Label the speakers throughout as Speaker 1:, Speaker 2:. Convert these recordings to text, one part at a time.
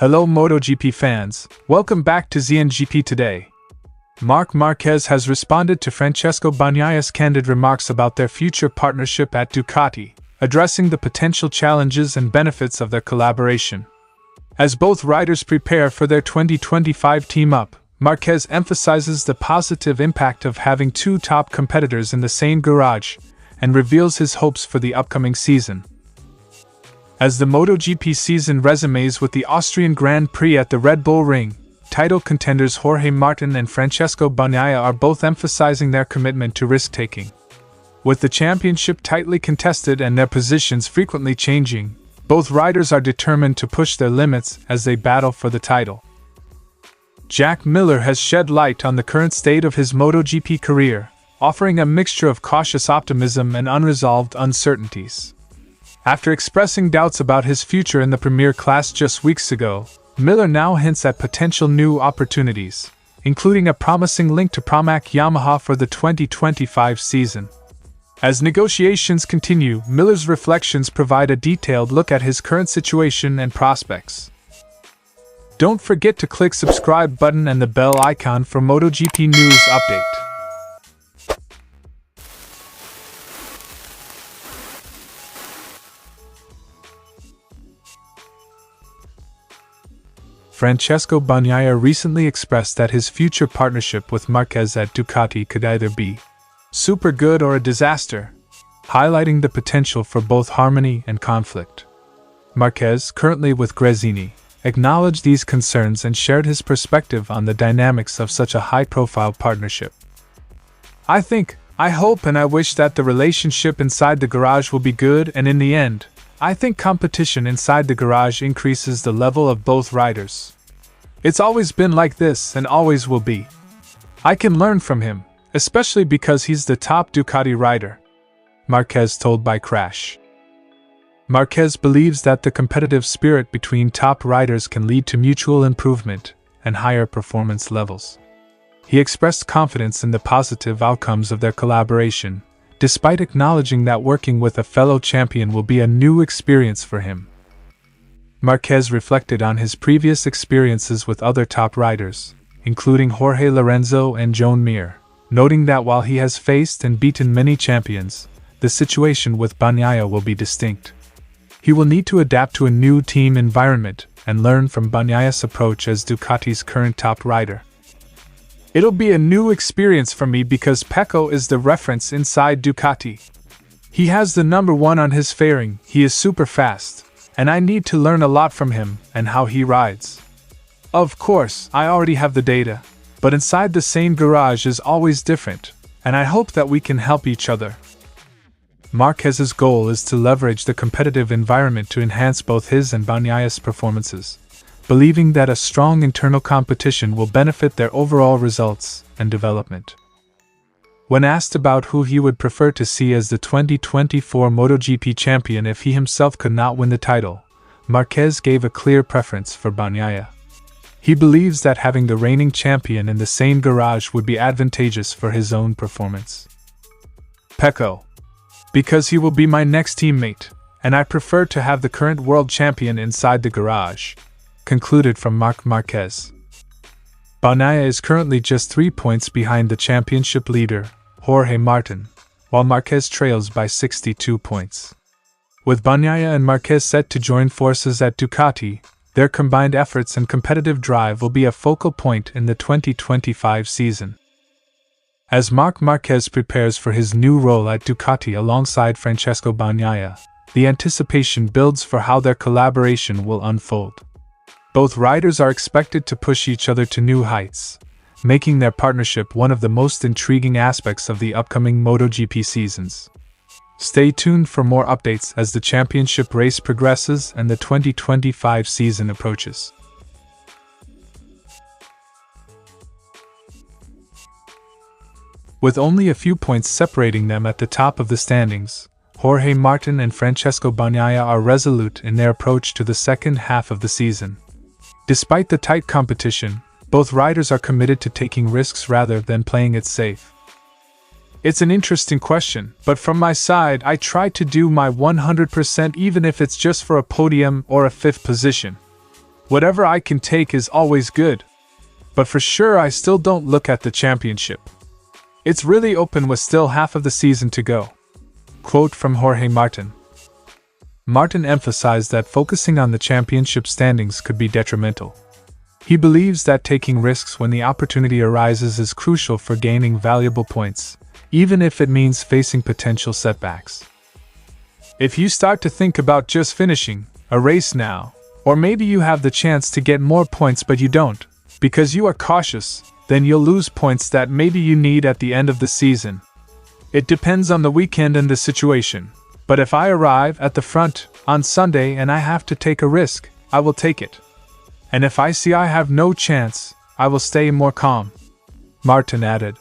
Speaker 1: Hello MotoGP fans, welcome back to ZNGP today. Marc Marquez has responded to Francesco Bagnaia's candid remarks about their future partnership at Ducati, addressing the potential challenges and benefits of their collaboration. As both riders prepare for their 2025 team-up, Marquez emphasizes the positive impact of having two top competitors in the same garage, and reveals his hopes for the upcoming season. As the MotoGP season resumes with the Austrian Grand Prix at the Red Bull Ring, title contenders Jorge Martin and Francesco Bagnaia are both emphasizing their commitment to risk-taking. With the championship tightly contested and their positions frequently changing, both riders are determined to push their limits as they battle for the title. Jack Miller has shed light on the current state of his MotoGP career, offering a mixture of cautious optimism and unresolved uncertainties. After expressing doubts about his future in the Premier class just weeks ago, Miller now hints at potential new opportunities, including a promising link to Pramac Yamaha for the 2025 season. As negotiations continue, Miller's reflections provide a detailed look at his current situation and prospects. Don't forget to click subscribe button and the bell icon for MotoGP news update. Francesco Bagnaia recently expressed that his future partnership with Marquez at Ducati could either be super good or a disaster, highlighting the potential for both harmony and conflict. Marquez, currently with Gresini, acknowledged these concerns and shared his perspective on the dynamics of such a high-profile partnership. I hope and I wish that the relationship inside the garage will be good, and in the end, I think competition inside the garage increases the level of both riders. It's always been like this and always will be. I can learn from him, especially because he's the top Ducati rider, Marquez told by Crash. Marquez believes that the competitive spirit between top riders can lead to mutual improvement and higher performance levels. He expressed confidence in the positive outcomes of their collaboration, despite acknowledging that working with a fellow champion will be a new experience for him. Marquez reflected on his previous experiences with other top riders, including Jorge Lorenzo and Joan Mir, noting that while he has faced and beaten many champions, the situation with Bagnaia will be distinct. He will need to adapt to a new team environment and learn from Bagnaia's approach as Ducati's current top rider. It'll be a new experience for me because Pecco is the reference inside Ducati. He has the number one on his fairing, he is super fast, and I need to learn a lot from him and how he rides. Of course, I already have the data, but inside the same garage is always different, and I hope that we can help each other. Marquez's goal is to leverage the competitive environment to enhance both his and Bagnaia's performances, believing that a strong internal competition will benefit their overall results and development. When asked about who he would prefer to see as the 2024 MotoGP champion if he himself could not win the title, Marquez gave a clear preference for Bagnaia. He believes that having the reigning champion in the same garage would be advantageous for his own performance. Pecco. Because he will be my next teammate, and I prefer to have the current world champion inside the garage, concluded from Marc Marquez. Bagnaia is currently just 3 points behind the championship leader, Jorge Martin, while Marquez trails by 62 points. With Bagnaia and Marquez set to join forces at Ducati, their combined efforts and competitive drive will be a focal point in the 2025 season. As Marc Marquez prepares for his new role at Ducati alongside Francesco Bagnaia, the anticipation builds for how their collaboration will unfold. Both riders are expected to push each other to new heights, making their partnership one of the most intriguing aspects of the upcoming MotoGP seasons. Stay tuned for more updates as the championship race progresses and the 2025 season approaches. With only a few points separating them at the top of the standings, Jorge Martin and Francesco Bagnaia are resolute in their approach to the second half of the season. Despite the tight competition, both riders are committed to taking risks rather than playing it safe. It's an interesting question, but from my side I try to do my 100% even if it's just for a podium or a fifth position. Whatever I can take is always good. But for sure I still don't look at the championship. It's really open with still half of the season to go. Quote from Jorge Martin. Martin emphasized that focusing on the championship standings could be detrimental. He believes that taking risks when the opportunity arises is crucial for gaining valuable points, even if it means facing potential setbacks. If you start to think about just finishing a race now, or maybe you have the chance to get more points but you don't, because you are cautious, then you'll lose points that maybe you need at the end of the season. It depends on the weekend and the situation, but if I arrive at the front on Sunday and I have to take a risk, I will take it. And if I see I have no chance, I will stay more calm. Martin added.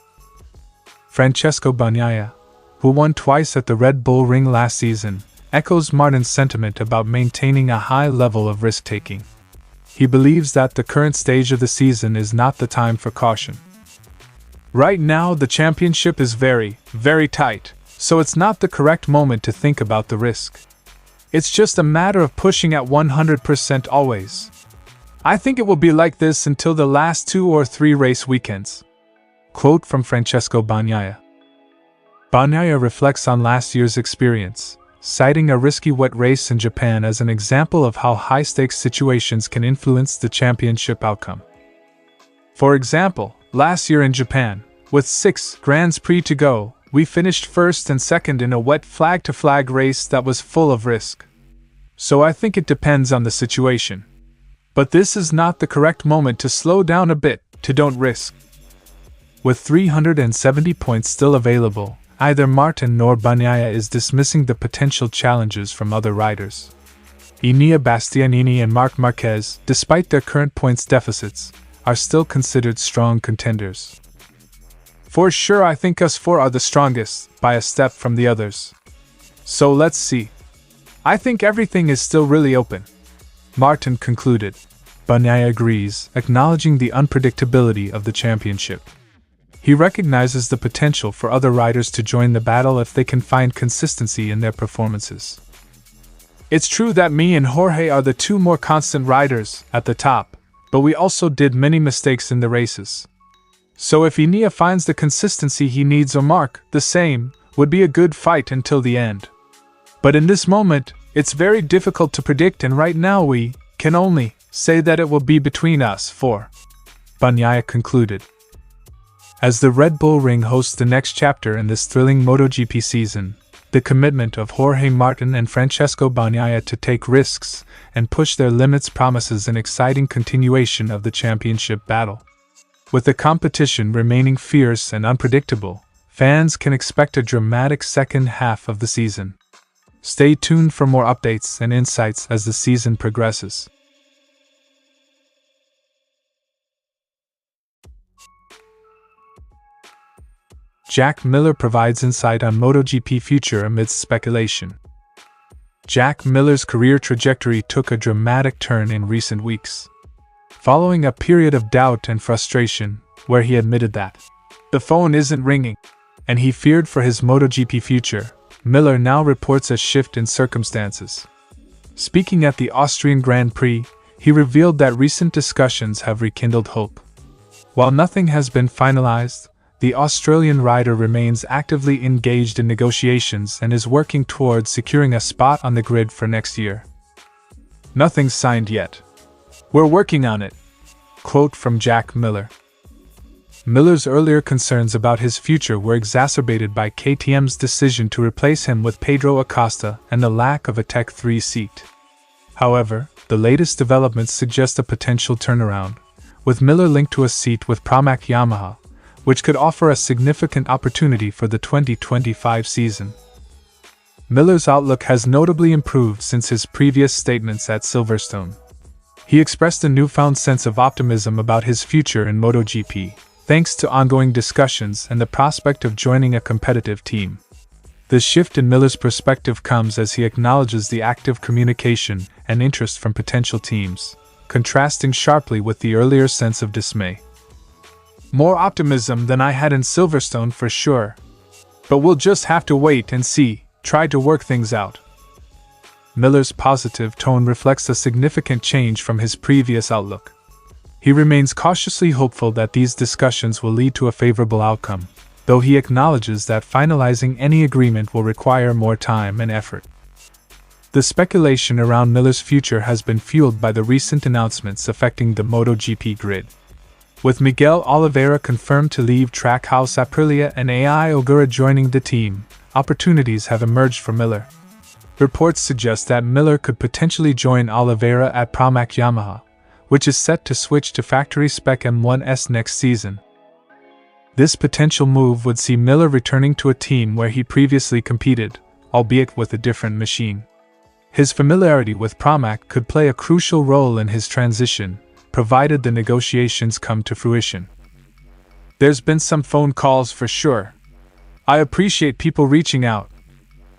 Speaker 1: Francesco Bagnaia, who won twice at the Red Bull Ring last season, echoes Martin's sentiment about maintaining a high level of risk-taking. He believes that the current stage of the season is not the time for caution. Right now the championship is very, very tight, so it's not the correct moment to think about the risk. It's just a matter of pushing at 100% always. I think it will be like this until the last 2 or 3 race weekends. Quote from Francesco Bagnaia. Bagnaia reflects on last year's experience, citing a risky wet race in Japan as an example of how high-stakes situations can influence the championship outcome. For example, last year in Japan, with 6 Grands Prix to go, we finished first and second in a wet flag-to-flag race that was full of risk. So I think it depends on the situation. But this is not the correct moment to slow down a bit, to don't risk. With 370 points still available, neither Martin nor Bagnaia is dismissing the potential challenges from other riders. Enea Bastianini and Marc Marquez, despite their current points deficits, are still considered strong contenders. For sure I think us 4 are the strongest, by a step from the others. So let's see. I think everything is still really open. Martin concluded. Bagnaia agrees, acknowledging the unpredictability of the championship. He recognizes the potential for other riders to join the battle if they can find consistency in their performances. It's true that me and Jorge are the 2 more constant riders at the top, but we also did many mistakes in the races. So if Enea finds the consistency he needs or Marc, the same, would be a good fight until the end. But in this moment, it's very difficult to predict, and right now we can only say that it will be between us 4. Bagnaia concluded. As the Red Bull Ring hosts the next chapter in this thrilling MotoGP season, the commitment of Jorge Martin and Francesco Bagnaia to take risks and push their limits promises an exciting continuation of the championship battle. With the competition remaining fierce and unpredictable, fans can expect a dramatic second half of the season. Stay tuned for more updates and insights as the season progresses. Jack Miller provides insight on MotoGP future amidst speculation. Jack Miller's career trajectory took a dramatic turn in recent weeks. Following a period of doubt and frustration, where he admitted that the phone isn't ringing, and he feared for his MotoGP future, Miller now reports a shift in circumstances. Speaking at the Austrian Grand Prix, he revealed that recent discussions have rekindled hope. While nothing has been finalized, the Australian rider remains actively engaged in negotiations and is working towards securing a spot on the grid for next year. Nothing's signed yet. We're working on it. Quote from Jack Miller. Miller's earlier concerns about his future were exacerbated by KTM's decision to replace him with Pedro Acosta and the lack of a Tech 3 seat. However, the latest developments suggest a potential turnaround, with Miller linked to a seat with Pramac Yamaha, which could offer a significant opportunity for the 2025 season. Miller's outlook has notably improved since his previous statements at Silverstone. He expressed a newfound sense of optimism about his future in MotoGP, thanks to ongoing discussions and the prospect of joining a competitive team. This shift in Miller's perspective comes as he acknowledges the active communication and interest from potential teams, contrasting sharply with the earlier sense of dismay. More optimism than I had in Silverstone for sure. But we'll just have to wait and see, try to work things out. Miller's positive tone reflects a significant change from his previous outlook. He remains cautiously hopeful that these discussions will lead to a favorable outcome, though he acknowledges that finalizing any agreement will require more time and effort. The speculation around Miller's future has been fueled by the recent announcements affecting the MotoGP grid. With Miguel Oliveira confirmed to leave Trackhouse Aprilia and AI Ogura joining the team, opportunities have emerged for Miller. Reports suggest that Miller could potentially join Oliveira at Pramac Yamaha, which is set to switch to factory-spec M1S next season. This potential move would see Miller returning to a team where he previously competed, albeit with a different machine. His familiarity with Pramac could play a crucial role in his transition, provided the negotiations come to fruition. There's been some phone calls for sure. I appreciate people reaching out,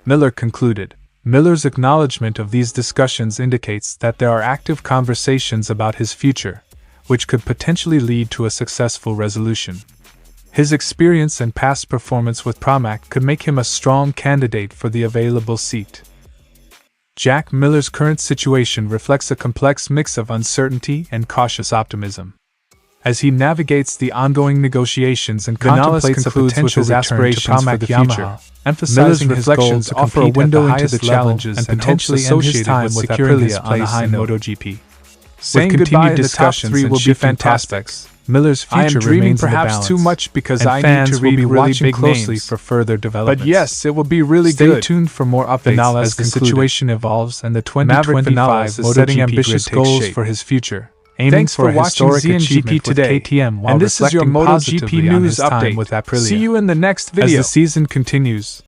Speaker 1: Miller concluded. Miller's acknowledgement of these discussions indicates that there are active conversations about his future, which could potentially lead to a successful resolution. His experience and past performance with Pramac could make him a strong candidate for the available seat. Jack Miller's current situation reflects a complex mix of uncertainty and cautious optimism. As he navigates the ongoing negotiations and contemplates a potential aspirations for the future, emphasizing his goal to offer a window into the challenges and potentially associated with securing his place in MotoGP. Saying goodbye to the top three will be fantastic. Miller's future remains perhaps too much because I need to read really big closely for further developments. But yes, it will be really good. Stay tuned for more updates as the situation evolves and the 2025 is setting ambitious goals for his future. Thanks for watching ZNGP today, and this is your MotoGP news update. See you in the next video. As the season continues,